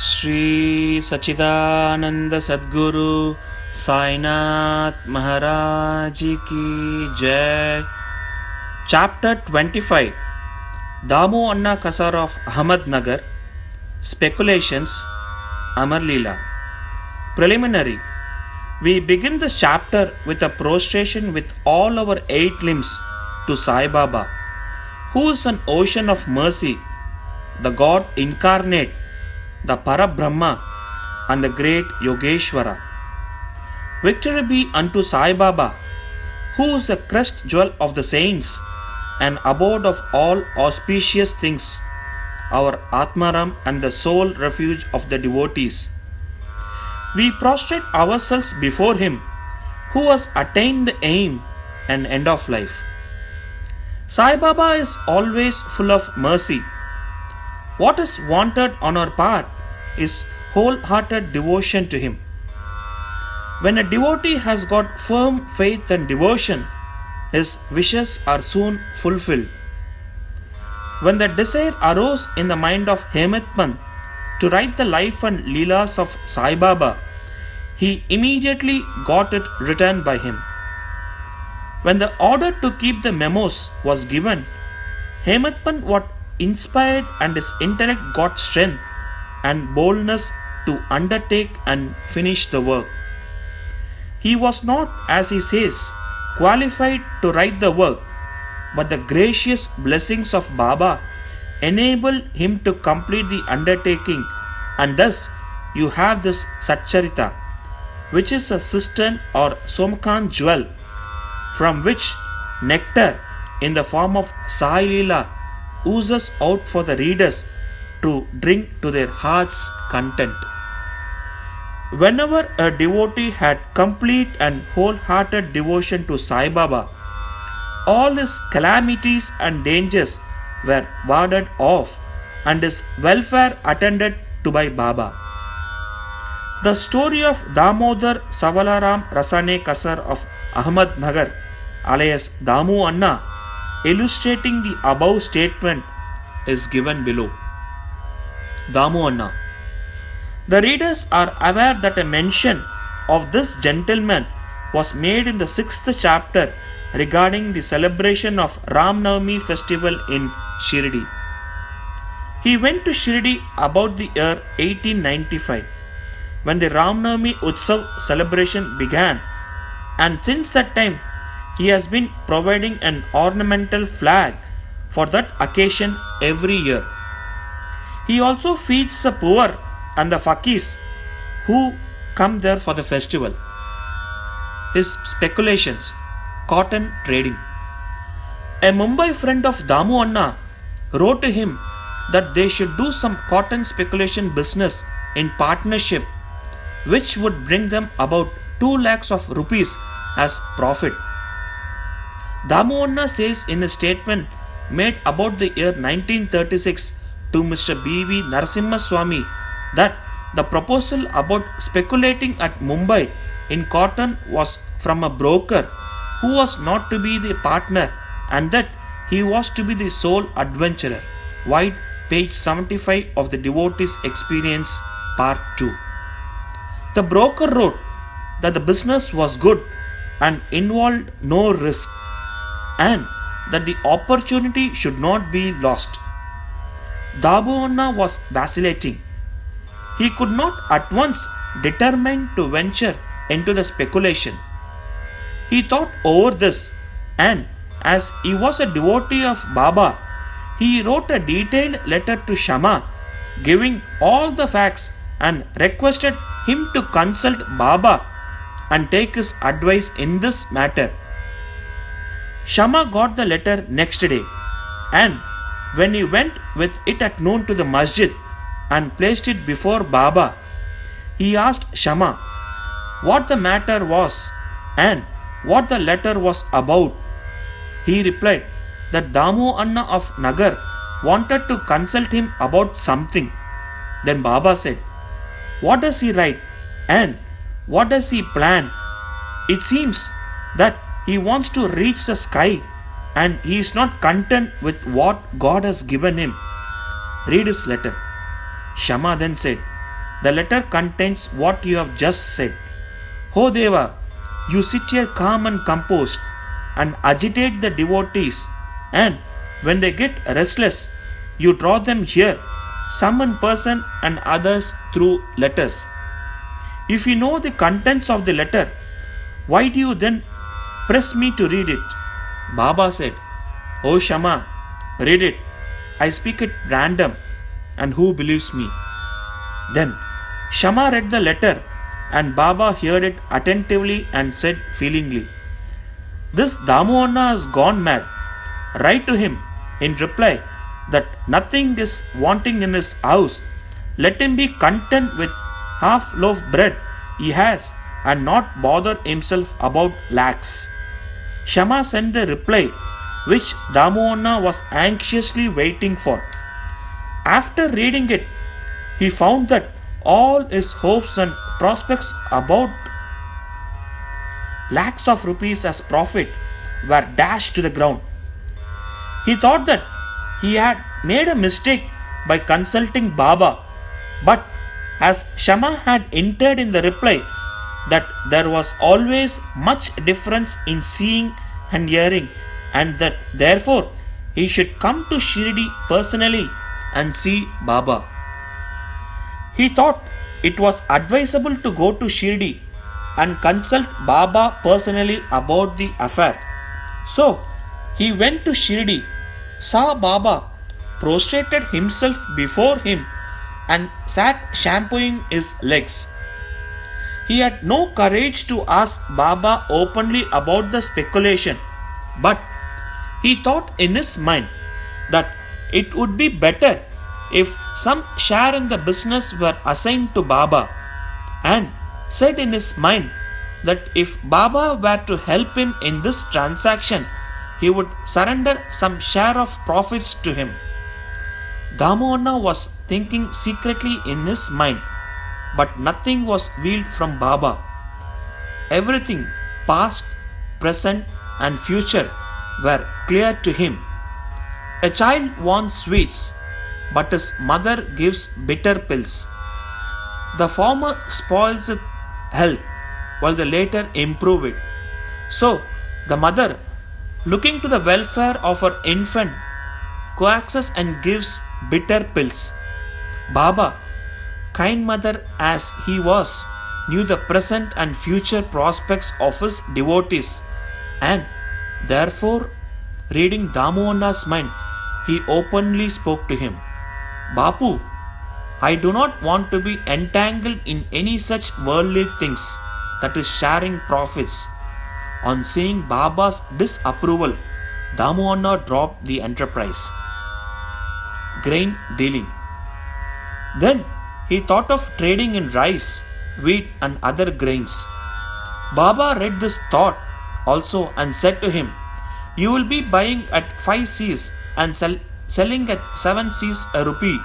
Sri Satchidananda Sadguru Sai Maharaj Ki Jai. Chapter 25, Damu Anna Kasar of Ahmednagar, Speculations, Amar Leela. Preliminary. We begin this chapter with a prostration with all our 8 limbs to Sai Baba, who is an ocean of mercy, the God incarnate, the Parabrahma, and the great Yogeshwara. Victory be unto Sai Baba, who is the crest jewel of the saints and abode of all auspicious things, our Atmaram and the sole refuge of the devotees. We prostrate ourselves before him, who has attained the aim and end of life. Sai Baba is always full of mercy. What is wanted on our part is wholehearted devotion to him. When a devotee has got firm faith and devotion, his wishes are soon fulfilled. When the desire arose in the mind of Hemadpan to write the life and leelas of Sai Baba, he immediately got it written by him. When the order to keep the memos was given, Hemadpan was inspired and his intellect got strength and boldness to undertake and finish the work. He was not, as he says, qualified to write the work, but the gracious blessings of Baba enabled him to complete the undertaking, and thus you have this Satcharita, which is a cistern or Somkan jewel, from which nectar in the form of Sai Leela oozes out for the readers to drink to their heart's content. Whenever a devotee had complete and wholehearted devotion to Sai Baba, all his calamities and dangers were warded off and his welfare attended to by Baba. The story of Damodar Savalaram Rasane Kasar of Ahmednagar, alias Damu Anna, illustrating the above statement, is given below. Damu Anna. The readers are aware that a mention of this gentleman was made in the 6th chapter regarding the celebration of Ram Navami festival in Shirdi. He went to Shirdi about the year 1895 when the Ram Navami Utsav celebration began, and since that time he has been providing an ornamental flag for that occasion every year. He also feeds the poor and the fakirs who come there for the festival. His speculations, cotton trading. A Mumbai friend of Damu Anna wrote to him that they should do some cotton speculation business in partnership, which would bring them about 2 lakhs of rupees as profit. Damu Anna says in a statement made about the year 1936 to Mr. B.V. Narasimha Swami that the proposal about speculating at Mumbai in cotton was from a broker who was not to be the partner and that he was to be the sole adventurer. Wide page 75 of the Devotee's Experience, Part 2. The broker wrote that the business was good and involved no risk, and that the opportunity should not be lost. Damu Anna was vacillating. He could not at once determine to venture into the speculation. He thought over this, and as he was a devotee of Baba, he wrote a detailed letter to Shama giving all the facts and requested him to consult Baba and take his advice in this matter. Shama got the letter next day, and when he went with it at noon to the masjid and placed it before Baba, he asked Shama what the matter was and what the letter was about. He replied that Damu Anna of Nagar wanted to consult him about something. Then Baba said, "What does he write and what does he plan? It seems that he wants to reach the sky and he is not content with what God has given him. Read his letter." Shama then said, The letter contains what you have just said. O Deva, you sit here calm and composed and agitate the devotees, and when they get restless, you draw them here, some in person and others through letters. If you know the contents of the letter, why do you then press me to read it? Baba said, O Shama, read it. I speak at random, and who believes me? Then Shama read the letter, and Baba heard it attentively and said feelingly, This Damohanna has gone mad. Write to him in reply that nothing is wanting in his house. Let him be content with half loaf bread he has and not bother himself about lakhs. Shama sent the reply which Damohanna was anxiously waiting for. After reading it, he found that all his hopes and prospects about lakhs of rupees as profit were dashed to the ground. He thought that he had made a mistake by consulting Baba, but as Shama had hinted in the reply that there was always much difference in seeing and hearing, and that therefore he should come to Shirdi personally and see Baba. He thought it was advisable to go to Shirdi and consult Baba personally about the affair. So he went to Shirdi, saw Baba, prostrated himself before him, and sat shampooing his legs. He had no courage to ask Baba openly about the speculation, but he thought in his mind that it would be better if some share in the business were assigned to Baba, and said in his mind that if Baba were to help him in this transaction, he would surrender some share of profits to him. Damohanna was thinking secretly in his mind, but nothing was veiled from Baba. Everything, past, present, and future, were clear to him. A child wants sweets, but his mother gives bitter pills. The former spoils its health, while the latter improve it. So, the mother, looking to the welfare of her infant, coaxes and gives bitter pills. Baba, kind mother as he was, knew the present and future prospects of his devotees, and therefore, reading Damohanna's mind, he openly spoke to him. Bapu, I do not want to be entangled in any such worldly things, that is sharing profits. On seeing Baba's disapproval, Damohanna dropped the enterprise. Grain dealing. Then he thought of trading in rice, wheat, and other grains. Baba read this thought also and said to him, You will be buying at 5 Cs and selling at 7 Cs a rupee.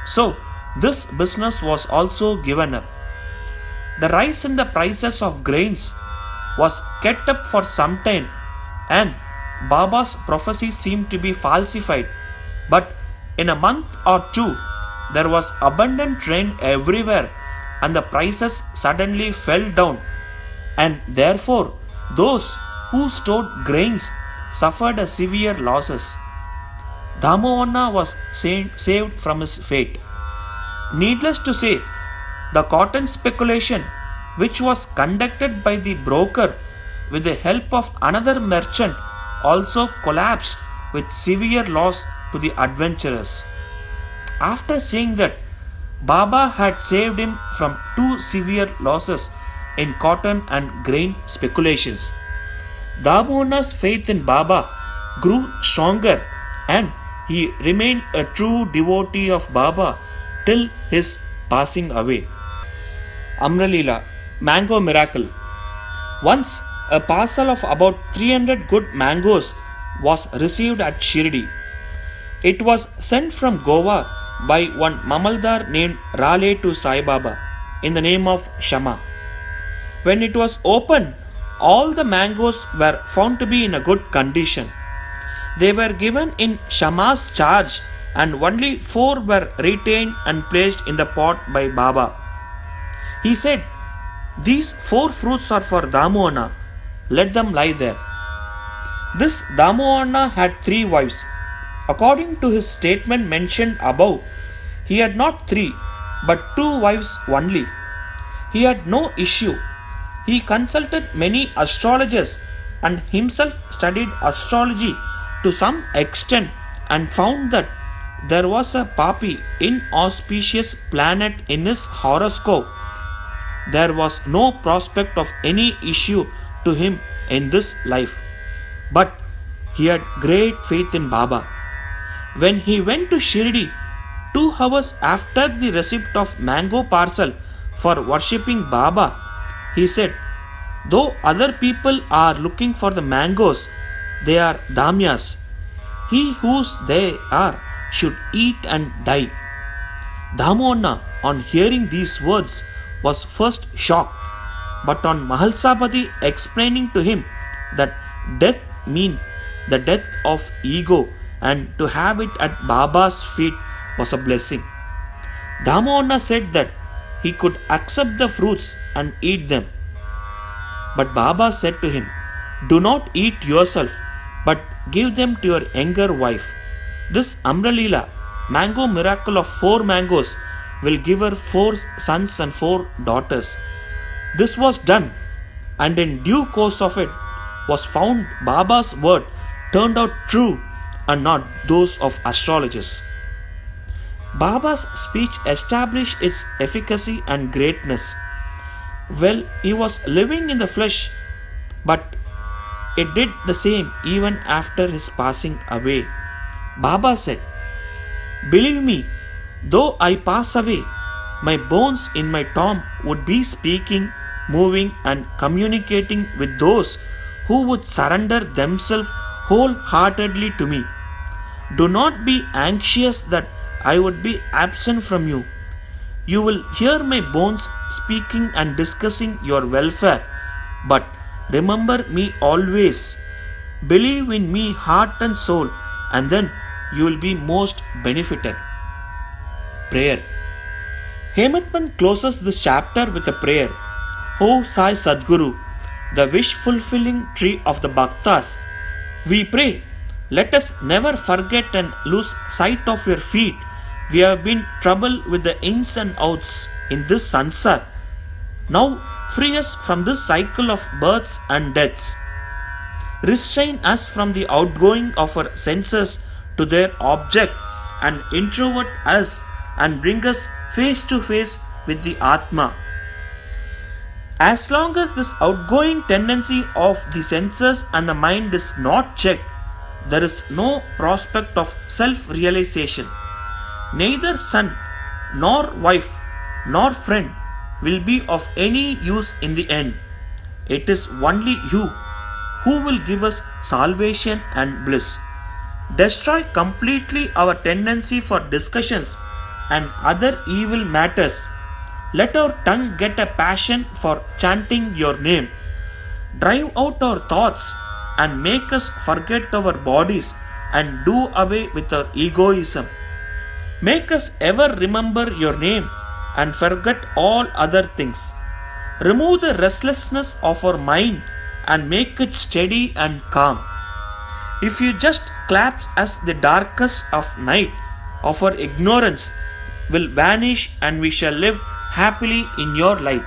So, this business was also given up. The rise in the prices of grains was kept up for some time, and Baba's prophecy seemed to be falsified. But in a month or two, there was abundant rain everywhere, and the prices suddenly fell down, and therefore those who stored grains suffered a severe losses. Damohanna was saved from his fate. Needless to say, the cotton speculation, which was conducted by the broker with the help of another merchant, also collapsed with severe loss to the adventurers. After seeing that Baba had saved him from 2 severe losses in cotton and grain speculations, Damohanna's faith in Baba grew stronger, and he remained a true devotee of Baba till his passing away. Amralila, Mango Miracle. Once a parcel of about 300 good mangoes was received at Shirdi. It was sent from Goa by one Mamaldar named Rale to Sai Baba in the name of Shama. When it was opened, all the mangoes were found to be in a good condition. They were given in Shama's charge, and only 4 were retained and placed in the pot by Baba. He said, "These four fruits are for Damoana. Let them lie there." This Damoana had three wives. According to his statement mentioned above, he had not three, but two wives only. He had no issue. He consulted many astrologers and himself studied astrology to some extent and found that there was a Papi inauspicious planet in his horoscope. There was no prospect of any issue to him in this life. But he had great faith in Baba. When he went to Shirdi 2 hours after the receipt of mango parcel for worshipping Baba, he said, "Though other people are looking for the mangoes, they are damyas. He whose they are should eat and die." Damona, on hearing these words, was first shocked, but on Mahalsapati explaining to him that death means the death of ego and to have it at Baba's feet was a blessing. Damona said that he could accept the fruits and eat them. But Baba said to him, "Do not eat yourself, but give them to your younger wife. This Amralila, mango miracle of 4 mangoes, will give her 4 sons and 4 daughters." This was done, and in due course of it was found Baba's word turned out true and not those of astrologers. Baba's speech established its efficacy and greatness. Well, he was living in the flesh, but it did the same even after his passing away. Baba said, "Believe me, though I pass away, my bones in my tomb would be speaking, moving, and communicating with those who would surrender themselves wholeheartedly to me. Do not be anxious that I would be absent from you. You will hear my bones speaking and discussing your welfare, but remember me always. Believe in me heart and soul, and then you will be most benefited." Prayer. Hematman closes this chapter with a prayer. "O Sai Sadguru, the wish-fulfilling tree of the Bhaktas, we pray, let us never forget and lose sight of your feet. We have been troubled with the ins and outs in this sansar. Now free us from this cycle of births and deaths. Restrain us from the outgoing of our senses to their object and introvert us and bring us face to face with the Atma. As long as this outgoing tendency of the senses and the mind is not checked, there is no prospect of self-realization. Neither son, nor wife, nor friend will be of any use in the end. It is only you who will give us salvation and bliss. Destroy completely our tendency for discussions and other evil matters. Let our tongue get a passion for chanting your name. Drive out our thoughts and make us forget our bodies and do away with our egoism. Make us ever remember your name and forget all other things. Remove the restlessness of our mind and make it steady and calm. If you just collapse as the darkest of night of our ignorance will vanish and we shall live happily in your light.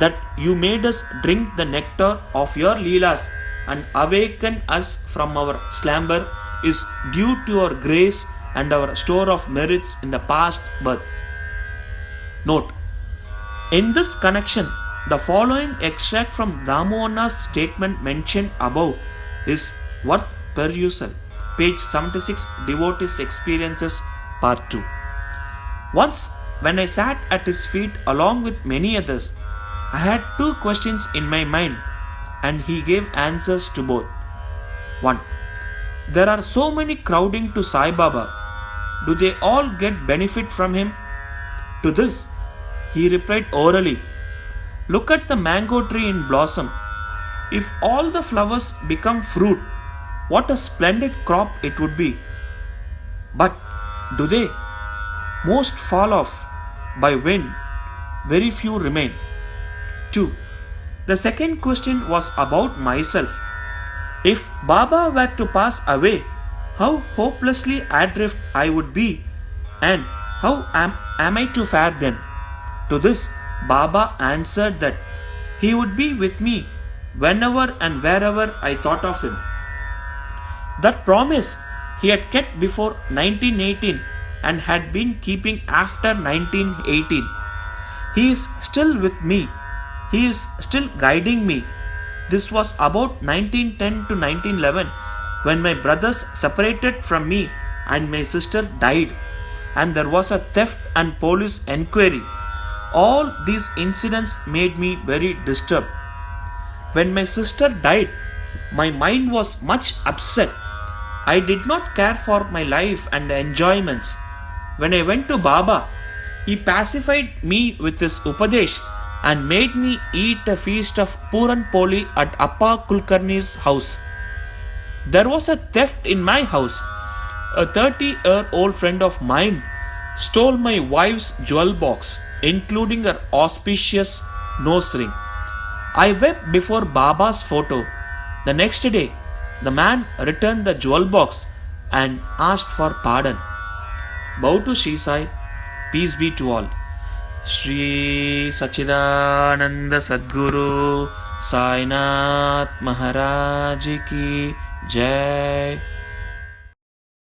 That you made us drink the nectar of your Leelas and awaken us from our slumber is due to your grace and our store of merits in the past birth." Note: in this connection, the following extract from Damona's statement mentioned above is worth perusal. Page 76, Devotees Experiences, Part 2. "Once, when I sat at his feet along with many others, I had 2 questions in my mind, and he gave answers to both. 1. There are so many crowding to Sai Baba. Do they all get benefit from him? To this, he replied orally, Look at the mango tree in blossom. If all the flowers become fruit, what a splendid crop it would be. But do they? Most fall off by wind. very few remain. 2. The second question was about myself. If Baba were to pass away, how hopelessly adrift I would be, and how am I to fare then? To this, Baba answered that he would be with me whenever and wherever I thought of him. That promise he had kept before 1918 and had been keeping after 1918. He is still with me. He is still guiding me. This was about 1910 to 1911 when my brothers separated from me and my sister died, and there was a theft and police enquiry. All these incidents made me very disturbed. When my sister died, my mind was much upset. I did not care for my life and enjoyments. When I went to Baba, he pacified me with his Upadesh and made me eat a feast of Puran Poli at Appa Kulkarni's house. There was a theft in my house. A 30-year-old friend of mine stole my wife's jewel box, including her auspicious nose ring. I wept before Baba's photo. The next day, the man returned the jewel box and asked for pardon. Bow to Sri Sai, peace be to all. Sri Satchidananda Sadguru Sainath Maharaj ki Jai.